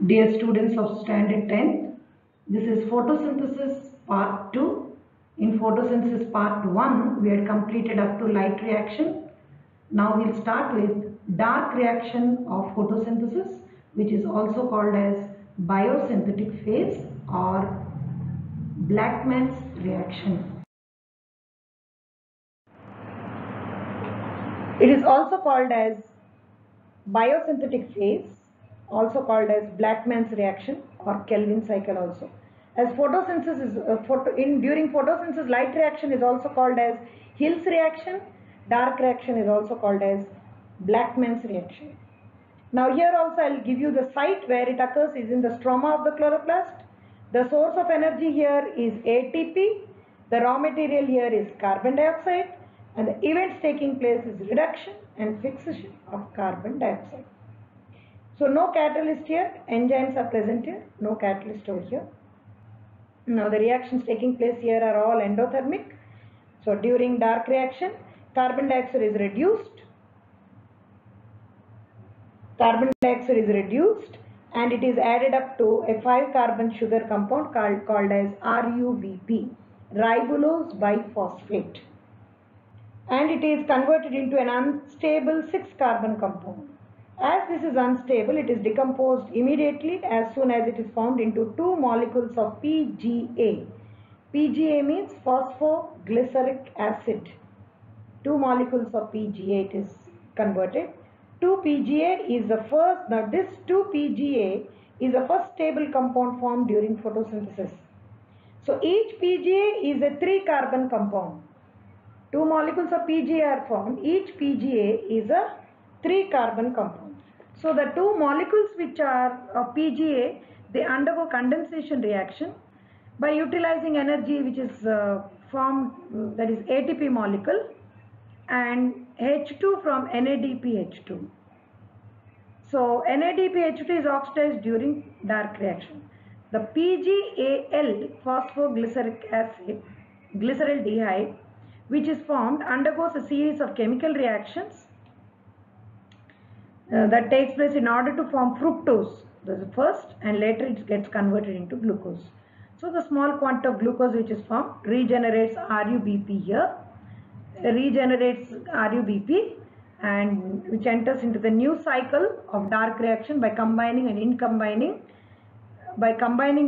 Dear students of Standard 10th, this is photosynthesis part 2. In photosynthesis part 1, we had completed up to light reaction. Now we'll start with dark reaction of photosynthesis, which is also called as biosynthetic phase or Blackman's reaction. It is also called as biosynthetic phase, also called as Blackman's reaction or Kelvin cycle also. As photosynthesis during photosynthesis, light reaction is also called as Hill's reaction. Dark reaction is also called as Blackman's reaction. Now here also I will give you the site where it occurs is in the stroma of the chloroplast. The source of energy here is ATP. The raw material here is carbon dioxide, and the events taking place is reduction and fixation of carbon dioxide. So no catalyst here, enzymes are present here, no catalyst over here. Now the reactions taking place here are all endothermic. So during dark reaction, carbon dioxide is reduced. Carbon dioxide is reduced and it is added up to a 5-carbon sugar compound called as RUBP, ribulose biphosphate. And it is converted into an unstable 6-carbon compound. As this is unstable, it is decomposed immediately as soon as it is formed into 2 molecules of PGA. PGA means phosphoglyceric acid. 2 molecules of PGA it is converted. 2-PGA is the first, now this 2-PGA is the first stable compound formed during photosynthesis. So each PGA is a 3-carbon compound. 2 molecules of PGA are formed. Each PGA is a 3-carbon compound. So the 2 molecules which are of PGA, they undergo condensation reaction by utilizing energy which is formed, that is ATP molecule, and H2 from NADPH2. So NADPH2 is oxidized during dark reaction. The PGAL, phosphoglyceric acid, glyceraldehyde, which is formed, undergoes a series of chemical reactions that takes place in order to form fructose. This is first, and later it gets converted into glucose. So the small quantity of glucose which is formed regenerates RUBP here, regenerates RUBP, and which enters into the new cycle of dark reaction by combining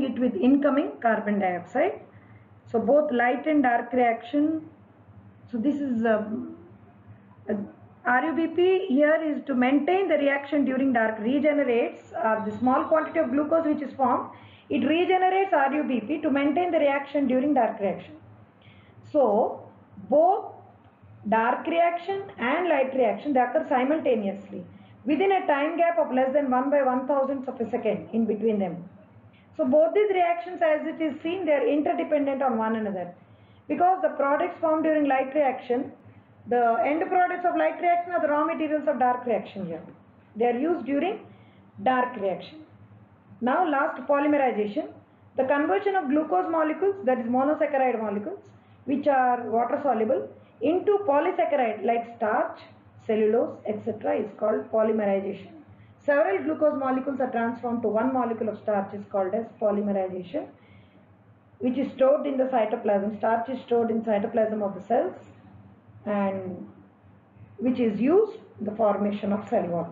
it with incoming carbon dioxide. So both light and dark reaction. So this is RUBP here is to maintain the reaction during dark, regenerates the small quantity of glucose which is formed. It regenerates RUBP to maintain the reaction during dark reaction. So both dark reaction and light reaction, they occur simultaneously within a time gap of less than 1/1000th of a second in between them. So both these reactions, as it is seen, they are interdependent on one another, because the products formed during light reaction, the end products of light reaction are the raw materials of dark reaction here. They are used during dark reaction. Now last, polymerization. The conversion of glucose molecules, that is monosaccharide molecules, which are water soluble, into polysaccharide like starch, cellulose, etc. is called polymerization. Several glucose molecules are transformed to one molecule of starch is called as polymerization, which is stored in the cytoplasm. Starch is stored in cytoplasm of the cells and which is used in the formation of cell wall.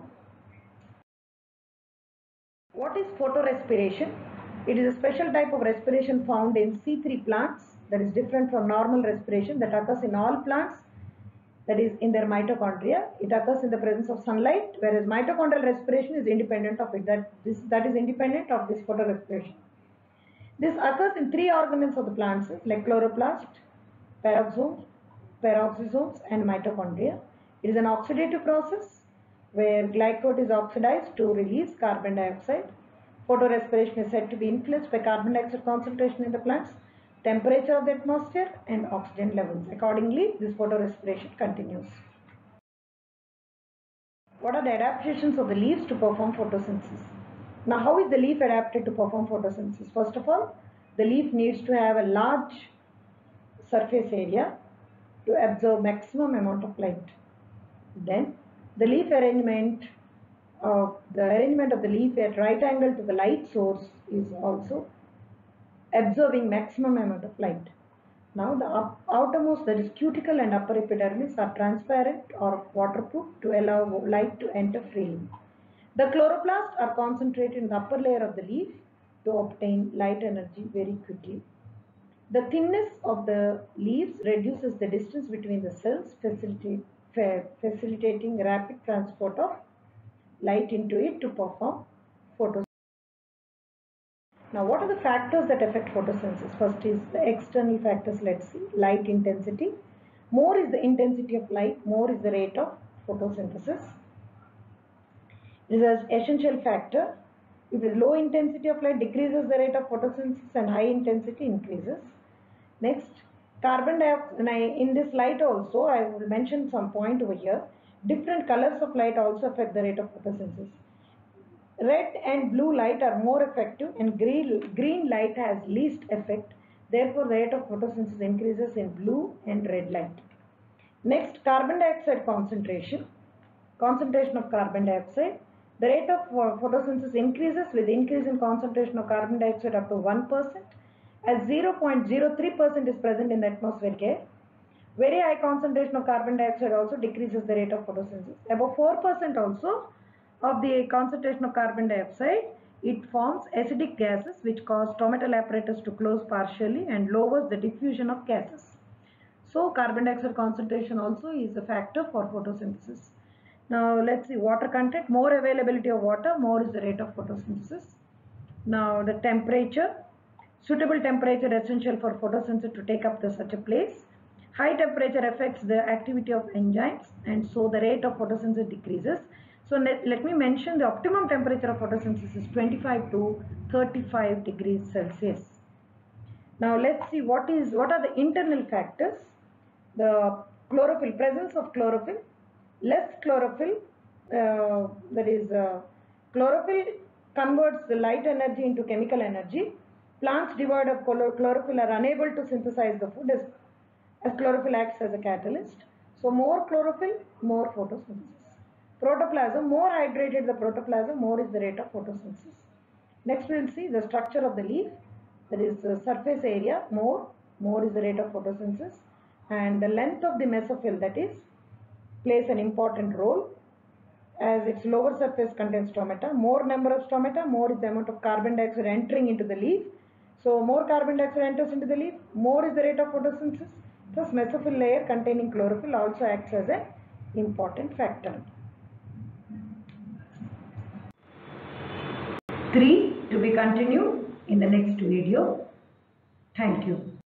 What is photorespiration? It is a special type of respiration found in C3 plants that is different from normal respiration that occurs in all plants, that is in their mitochondria. It occurs in the presence of sunlight, whereas mitochondrial respiration is independent of it. That is independent of this photorespiration. This occurs in 3 organelles of the plants like chloroplast, peroxisomes and mitochondria. It is an oxidative process where glycol is oxidized to release carbon dioxide. Photorespiration is said to be influenced by carbon dioxide concentration in the plants, temperature of the atmosphere and oxygen levels. Accordingly, this photorespiration continues. What are the adaptations of the leaves to perform photosynthesis? Now, how is the leaf adapted to perform photosynthesis? First of all, the leaf needs to have a large surface area to absorb maximum amount of light. Then, the leaf arrangement the arrangement of the leaf at right angle to the light source is also absorbing maximum amount of light. Now the outermost, that is cuticle and upper epidermis, are transparent or waterproof to allow light to enter freely. The chloroplasts are concentrated in the upper layer of the leaf to obtain light energy very quickly. The thinness of the leaves reduces the distance between the cells, facilitating rapid transport of light into it to perform photosynthesis. Now, what are the factors that affect photosynthesis? First is the external factors. Let's see. Light intensity. More is the intensity of light, more is the rate of photosynthesis. It is an essential factor. If the low intensity of light decreases the rate of photosynthesis and high intensity increases. Next, carbon dioxide. In this light also, I will mention some point over here. Different colors of light also affect the rate of photosynthesis. Red and blue light are more effective and green light has least effect. Therefore, the rate of photosynthesis increases in blue and red light. Next, carbon dioxide concentration. Concentration of carbon dioxide. The rate of photosynthesis increases with increase in concentration of carbon dioxide up to 1%, as 0.03% is present in the atmospheric air. Very high concentration of carbon dioxide also decreases the rate of photosynthesis. Above 4% also of the concentration of carbon dioxide, it forms acidic gases which cause stomatal apparatus to close partially and lowers the diffusion of gases. So carbon dioxide concentration also is a factor for photosynthesis. Now let's see water content. More availability of water, more is the rate of photosynthesis. Now the temperature. Suitable temperature essential for photosynthesis to take up such a place. High temperature affects the activity of enzymes and so the rate of photosynthesis decreases. So let me mention the optimum temperature of photosynthesis is 25 to 35 degrees Celsius. Now let's see what are the internal factors. The chlorophyll, presence of chlorophyll, less chlorophyll, chlorophyll converts the light energy into chemical energy. Plants devoid of chlorophyll are unable to synthesize the food as chlorophyll acts as a catalyst. So more chlorophyll, more photosynthesis. Protoplasm, more hydrated the protoplasm, more is the rate of photosynthesis. Next we will see the structure of the leaf. That is the surface area, more is the rate of photosynthesis. And the length of the mesophyll, that is, plays an important role as its lower surface contains stomata. More number of stomata, more is the amount of carbon dioxide entering into the leaf. So more carbon dioxide enters into the leaf, more is the rate of photosynthesis. Thus mesophyll layer containing chlorophyll also acts as an important factor. 3 to be continued in the next video. Thank you.